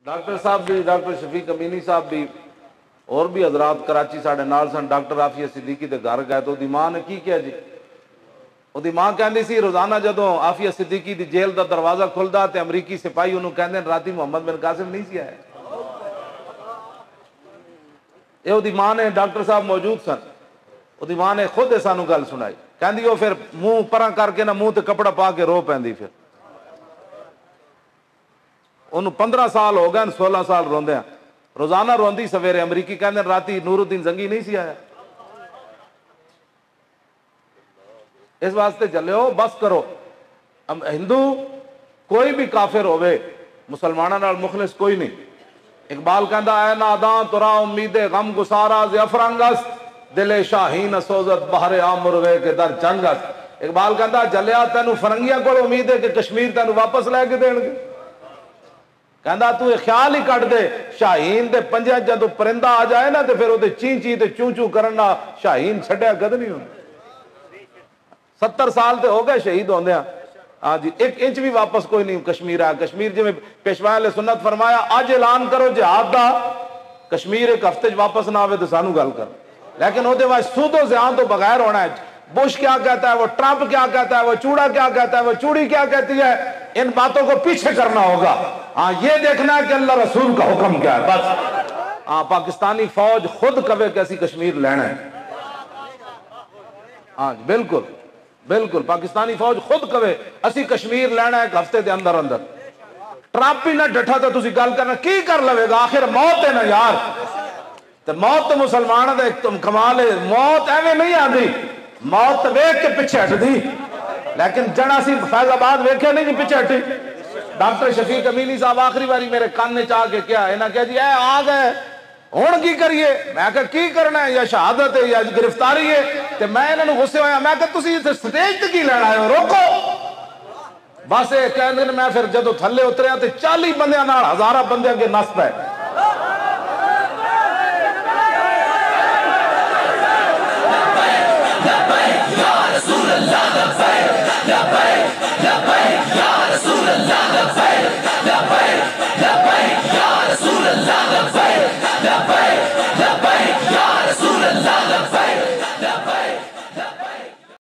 Doctor صاحب بھی، doctor شفیق امینی صاحب بھی اور بھی حضرات کراچی ساڈے نال سن، ڈاکٹر عافیہ صدیقی دے گھر گئے تو دی ماں نے کی کیا جی؟ دی ماں کہندی سی روزانہ جدوں عافیہ صدیقی دی جیل دا دروازہ کھلدا تے امریکی سپاہی انہوں کہندے راتی محمد بن قاسم نہیں سی آیا۔ یہ دی ماں نے، ڈاکٹر صاحب موجود سن، دی ماں نے خود سانو گل سنائی، کہندی وہ پھر منہ پراں کر کے نہ منہ تے کپڑا پا کے رو پیندی، پھر انہوں 15 سال ہو گئے، 16 سال روندے ہیں، روزانہ روندی سویرے، امریکی کہندے راتی نور الدین زنگی نہیں سی آیا۔ اس واسطے چلو بس کرو، ہندو کوئی بھی کافر ہوئے مسلمانوں نال مخلص کوئی نہیں۔ اقبال کہندا اے ناداں ترا امید غم گسارا ز افرنگس، دل شاہین سوزت بہر آمروے کے در جنگس۔ اقبال کہندا جلیا تینوں فرنگیاں کو امید ہے کہ کشمیر تینوں واپس لے کے دین گے، کہندا تو یہ خیال ہی کٹ دے شاہین دے پنجے جدوں پرندہ آ جائے نا تے پھر وہ چین چین تے چوں چوں کرنا شاہین چھڈیا کد نہیں ہوندا۔ 70 سال تے ہو گئے شہید ہوندے ہیں، ہاں جی 1 انچ بھی واپس کوئی نہیں کشمیر آیا۔ کشمیر جی میں پیشوا علیہ سنت فرمایا اج اعلان کرو جہاد دا، کشمیر ایک ہفتے واپس نہ آوے تو سانو گل کر، لیکن وہ سود و زیان تو بغیر ہونا ہے۔ بش کیا کہتا ہے، وہ ٹرمپ کیا کہتا ہے، وہ چوڑا کیا کہتا ہے، وہ چوڑی کیا کہتی ہے، ان باتوں کو پیچھے کرنا ہوگا۔ ہاں یہ دیکھنا ہے کہ اللہ رسول کا حکم کیا ہے بس۔ ہاں پاکستانی فوج خود کہے کہ اسی کشمیر لینا ہے، ہاں جی بالکل بالکل، پاکستانی فوج خود کہے اسی کشمیر لینا ہے ایک ہفتے دے اندر اندر۔ ٹرمپ ہی نہ ڈٹھا تو تسی گل کرنا کی کر لوے گا، آخر موت ہے نا یار، تو موت تو مسلمانوں دا ایک کمال ہے، موت ایویں نہیں آندی، موت ویکھ کے پیچھے ہٹ دی، لیکن جنا سی فیض آباد ویکھے نہیں جی پیچھے ہٹی۔ ڈاکٹر شفیق امینی صاحب آخری باری میرے کان نے چاہ کے کیا انہاں کہا جی اے آ گئے ہن کی کریے، میں کہا کی کرنا ہے، یا شہادت ہے یا گرفتاری ہے، تے میں انہاں نوں غصے ہویا، میں کہا تسی سٹیج تے کی لینا آئے ہو، روکو بس۔ یہ کہندے میں پھر جدوں تھلے اتریا تے 40 بندیاں نال 1000 بندے اگے نس پے،